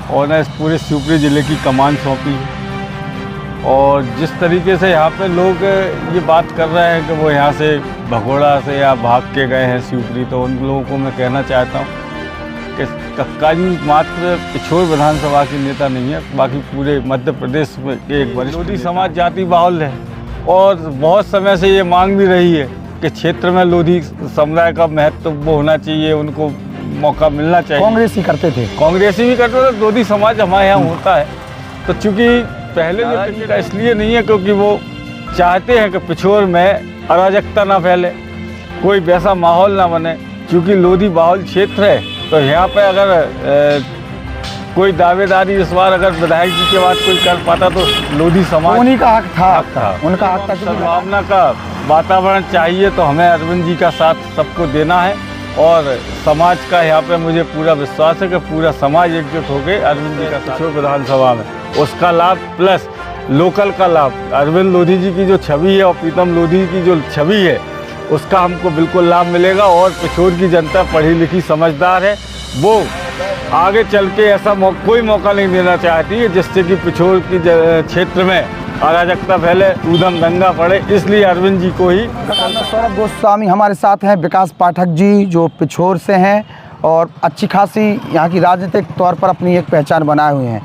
और ना इस पूरे शिवपुरी ज़िले की कमान सौंपी है। और जिस तरीके से यहाँ पे लोग ये बात कर रहे हैं कि वो यहाँ से भगोड़ा से या भाग के गए हैं शिवपुरी, तो उन लोगों को मैं कहना चाहता हूँ कि कक्का जी मात्र पिछोर विधानसभा के नेता नहीं है, बाकी पूरे मध्य प्रदेश में एक वरिष्ठ लोधी समाज जाति बाहुल्य है। और बहुत समय से ये मांग भी रही है कि क्षेत्र में लोधी समुदाय का महत्व वो होना चाहिए, उनको मौका मिलना चाहिए। कांग्रेस ही करते थे, कांग्रेसी भी करते थे, लोधी समाज हमारे यहाँ होता है। तो चूँकि पहले जो टिकट इसलिए नहीं है क्योंकि वो चाहते हैं कि पिछोर में अराजकता ना फैले, कोई वैसा माहौल ना बने। क्योंकि लोधी बाहुल क्षेत्र है, तो यहाँ पे अगर कोई दावेदारी इस बार अगर विधायक जी के बाद कोई कर पाता तो लोधी समाज उन्हीं का हक था, उनका हक था। सद्भावना का वातावरण चाहिए, तो हमें अरविंद जी का साथ सबको देना है। और समाज का यहाँ पे मुझे पूरा विश्वास है कि पूरा समाज एकजुट हो गए अरविंद जी का पिछोर विधानसभा में, उसका लाभ प्लस लोकल का लाभ। अरविंद लोधी जी की जो छवि है और प्रीतम लोधी की जो छवि है, उसका हमको बिल्कुल लाभ मिलेगा। और पिछोर की जनता पढ़ी लिखी समझदार है, वो आगे चल के ऐसा कोई मौका नहीं देना चाहती है जिससे कि पिछोर की क्षेत्र में अराजकता फैले, ऊधम दंगा पड़े। इसलिए अरविंद जी को ही। सौरभ गोस्वामी हमारे साथ हैं, विकास पाठक जी जो पिछोर से हैं और अच्छी खासी यहाँ की राजनीतिक तौर पर अपनी एक पहचान बनाए हुए हैं।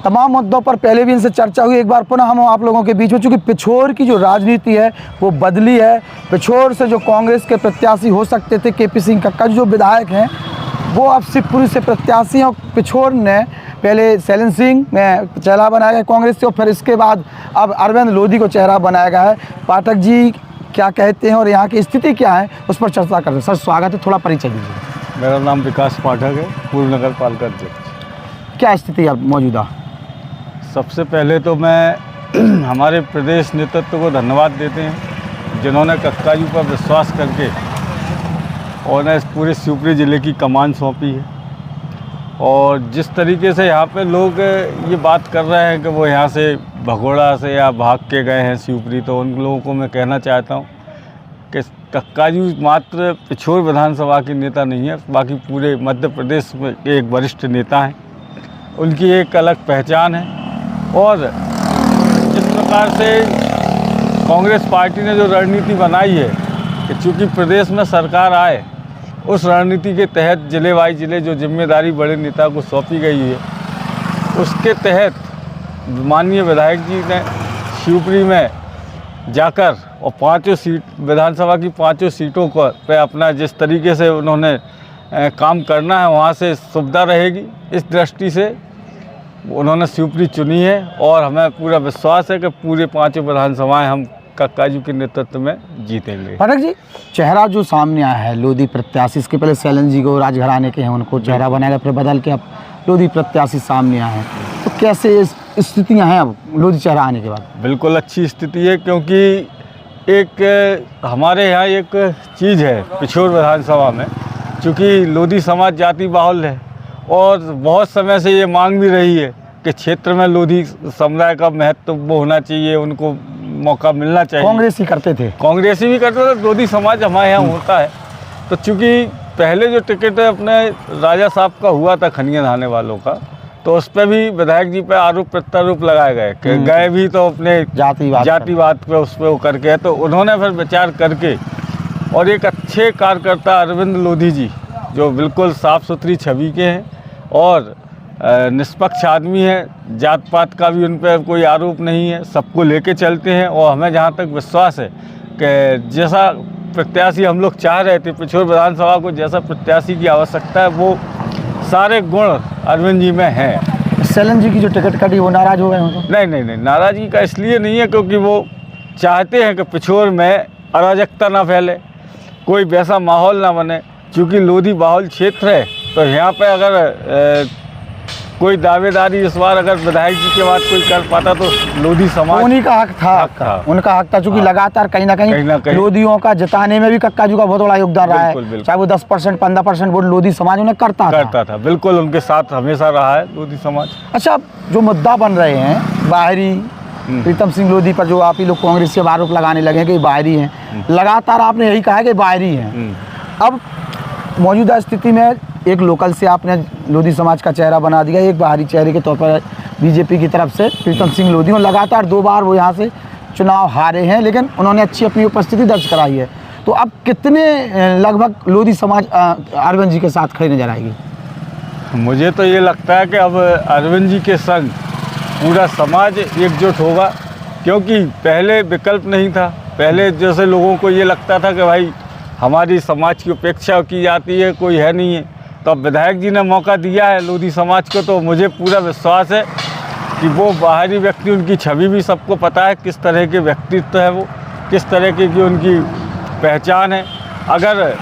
तमाम मुद्दों पर पहले भी इनसे चर्चा हुई, एक बार पुनः हम आप लोगों के बीच में, चूँकि पिछोर की जो राजनीति है वो बदली है। पिछोर से जो कांग्रेस के प्रत्याशी हो सकते थे केपी सिंह कक्का जो विधायक हैं, वो अब शिवपुरी से प्रत्याशी हैं। और पिछोर ने पहले शैलेंद्र सिंह में चेहरा बनाया गया कांग्रेस से, और फिर इसके बाद अब अरविंद लोधी को चेहरा बनाया गया है। पाठक जी क्या कहते हैं और यहाँ की स्थिति क्या है, उस पर चर्चा करते हैं। सर स्वागत है, थोड़ा परिचय दीजिए। मेरा नाम विकास पाठक है, पूर्व नगर पालिका अध्यक्ष। क्या स्थिति है मौजूदा? सबसे पहले तो मैं हमारे प्रदेश नेतृत्व को धन्यवाद देते हैं जिन्होंने कक्का जी पर विश्वास करके और ना इस पूरे शिवपुरी ज़िले की कमान सौंपी है। और जिस तरीके से यहाँ पे लोग ये बात कर रहे हैं कि वो यहाँ से भगोड़ा से या भाग के गए हैं शिवपुरी, तो उन लोगों को मैं कहना चाहता हूँ कि कक्का जी मात्र पिछोर विधानसभा के नेता नहीं है, बाकी पूरे मध्य प्रदेश में एक वरिष्ठ नेता हैं। उनकी एक अलग पहचान है। और जिस प्रकार से कांग्रेस पार्टी ने जो रणनीति बनाई है कि चूँकि प्रदेश में सरकार आए, उस रणनीति के तहत ज़िले वाई ज़िले जो जिम्मेदारी बड़े नेता को सौंपी गई है, उसके तहत माननीय विधायक जी ने शिवपुरी में जाकर और पांचों सीट विधानसभा की पांचों सीटों पर अपना जिस तरीके से उन्होंने काम करना है, वहाँ से सुविधा रहेगी। इस दृष्टि से उन्होंने शिवपुरी चुनी है और हमें पूरा विश्वास है कि पूरे पांचों विधानसभाएं हम कक्का जी के नेतृत्व में जीतेंगे। पाठक जी, चेहरा जो सामने आया है लोधी प्रत्याशी, इसके पहले शैलेंद्र जी को राजघराने के हैं, उनको चेहरा बनाया, फिर बदल के अब लोधी प्रत्याशी सामने आए हैं, तो कैसे स्थितियाँ हैं अब लोधी चेहरा आने के बाद? बिल्कुल अच्छी स्थिति है, क्योंकि एक हमारे यहाँ एक चीज़ है पिछोर विधानसभा में, चूँकि लोधी समाज जाति बाहुल्य है और बहुत समय से ये मांग भी रही है कि क्षेत्र में लोधी समुदाय का महत्व वो होना चाहिए, उनको मौका मिलना चाहिए। कांग्रेस ही करते थे, कांग्रेसी भी करते थे, लोधी समाज हमारे यहाँ होता है। तो चूँकि पहले जो टिकट अपने राजा साहब का हुआ था खनिया धाने वालों का, तो उस पर भी विधायक जी पे आरोप प्रत्यारोप लगाए गए कि गए भी तो अपने जातिवाद पे उस पर वो करके, तो उन्होंने फिर विचार करके और एक अच्छे कार्यकर्ता अरविंद लोधी जी जो बिल्कुल साफ़ सुथरी छवि के हैं और निष्पक्ष आदमी है, जात पात का भी उन पर कोई आरोप नहीं है, सबको लेके चलते हैं। और हमें जहाँ तक विश्वास है कि जैसा प्रत्याशी हम लोग चाह रहे थे, पिछोर विधानसभा को जैसा प्रत्याशी की आवश्यकता है, वो सारे गुण अरविंद जी में हैं। शैलेंद्र जी की जो टिकट कटी वो नाराज़ हो गए होंगे? नहीं, नाराज़गी का इसलिए नहीं है क्योंकि वो चाहते हैं कि पिछोर में अराजकता ना फैले, कोई वैसा माहौल ना बने। क्योंकि लोधी बाहुल क्षेत्र है, तो यहाँ पे अगर कोई दावेदारी इस बार अगर विधायक जी के बाद कोई कर पाता तो लोधी समाज उन्हीं का हक था, उनका हक था। चूँकि लगातार कहीं ना कहीं लोधियों का जिताने में भी कक्का जी का बहुत बड़ा योगदान रहा है, चाहे वो 10% 15% वोट लोधी समाज उन्हें करता था। बिल्कुल उनके साथ हमेशा रहा है लोधी समाज। अच्छा, जो मुद्दा बन रहे हैं बाहरी, प्रीतम सिंह लोधी पर जो आप ही लोग कांग्रेस के आरोप लगाने लगे कि बाहरी हैं, लगातार आपने यही कहा कि बाहरी हैं। अब मौजूदा स्थिति में एक लोकल से आपने लोधी समाज का चेहरा बना दिया, एक बाहरी चेहरे के तौर पर बीजेपी की तरफ से प्रीतम सिंह लोधी, और लगातार 2 बार वो यहाँ से चुनाव हारे हैं, लेकिन उन्होंने अच्छी अपनी उपस्थिति दर्ज कराई है। तो अब कितने लगभग लोधी समाज अरविंद जी के साथ खड़ी नजर आएगी? मुझे तो ये लगता है कि अब अरविंद जी के संग पूरा समाज एकजुट होगा, क्योंकि पहले विकल्प नहीं था। पहले जैसे लोगों को ये लगता था कि भाई हमारी समाज की उपेक्षा की जाती है, कोई है नहीं है। तो अब विधायक जी ने मौका दिया है लोधी समाज को, तो मुझे पूरा विश्वास है कि वो बाहरी व्यक्ति, उनकी छवि भी सबको पता है किस तरह के व्यक्तित्व है, वो किस तरह की उनकी पहचान है। अगर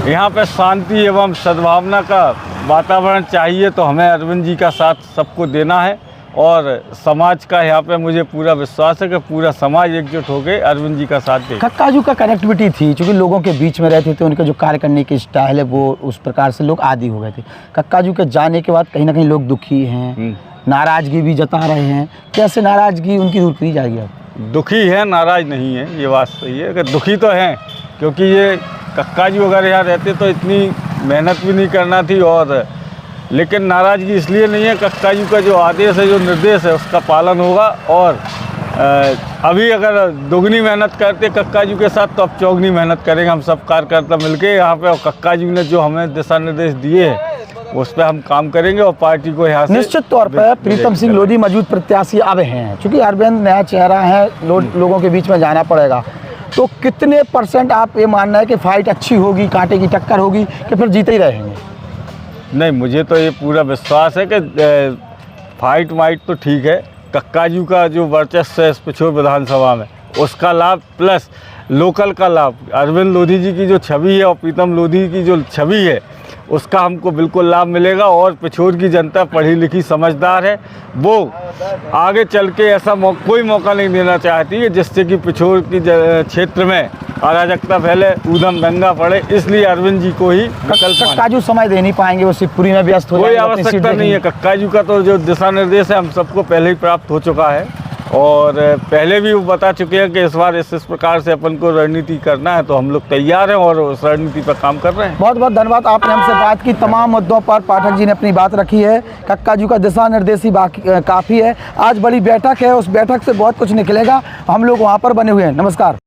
यहाँ पे शांति एवं सद्भावना का वातावरण चाहिए तो हमें अरविंद जी का साथ सबको देना है, और समाज का यहाँ पे मुझे पूरा विश्वास है कि पूरा समाज एकजुट होकर अरविंद जी का साथ देगा। कक्काजू का कनेक्टिविटी थी, क्योंकि लोगों के बीच में रहते थे, उनके जो कार्य करने की स्टाइल है वो उस प्रकार से लोग आदी हो गए थे। कक्काजू के जाने के बाद कहीं ना कहीं लोग दुखी हैं, नाराज़गी भी जता रहे हैं। कैसे नाराज़गी उनकी दूर की जाएगी? अब दुखी है, नाराज़ नहीं है, ये बात सही है कि दुखी तो हैं, क्योंकि ये कक्काजू अगर यहाँ रहते तो इतनी मेहनत भी नहीं करना थी। और लेकिन नाराज़गी इसलिए नहीं है, कक्काजू का जो आदेश है, जो निर्देश है, उसका पालन होगा। और अभी अगर दोगुनी मेहनत करते कक्काजू के साथ, तो अब चौगुनी मेहनत करेंगे हम सब कार्यकर्ता मिलके यहाँ पे। और कक्काजू ने जो हमें दिशा निर्देश दिए हैं उस पर हम काम करेंगे और पार्टी को यहाँ से निश्चित तौर पर प्रीतम सिंह लोधी मौजूद प्रत्याशी अब हैं, क्योंकि अरविंद नया चेहरा है, लोगों के बीच में जाना पड़ेगा। तो कितने % आप ये मानना है कि फाइट अच्छी होगी, कांटे की टक्कर होगी, कि फिर जीते ही रहेंगे? नहीं, मुझे तो ये पूरा विश्वास है कि फाइट वाइट तो ठीक है। कक्काजू का जो वर्चस्व है इस पिछोर विधानसभा में, उसका लाभ प्लस लोकल का लाभ, अरविंद लोधी जी की जो छवि है और प्रीतम लोधी की जो छवि है, उसका हमको बिल्कुल लाभ मिलेगा। और पिछोर की जनता पढ़ी लिखी समझदार है, वो आगे चल के ऐसा कोई मौका नहीं देना चाहती है जिससे कि पिछोर की क्षेत्र में अराजकता फैले, ऊधम दंगा पड़े। इसलिए अरविंद जी को ही कक्काजू समय दे नहीं पाएंगे, वो शिवपुरी में व्यस्त हो कोई आवश्यकता नहीं है। कक्काजू का तो जो दिशा निर्देश है हम सबको पहले ही प्राप्त हो चुका है, और पहले भी वो बता चुके हैं कि इस बार इस प्रकार से अपन को रणनीति करना है, तो हम लोग तैयार हैं और उस रणनीति पर काम कर रहे हैं। बहुत बहुत धन्यवाद, आपने हमसे बात की। तमाम मुद्दों पर पाठक जी ने अपनी बात रखी है। कक्काजू का दिशा निर्देश ही काफ़ी है। आज बड़ी बैठक है, उस बैठक से बहुत कुछ निकलेगा। हम लोग वहाँ पर बने हुए हैं। नमस्कार।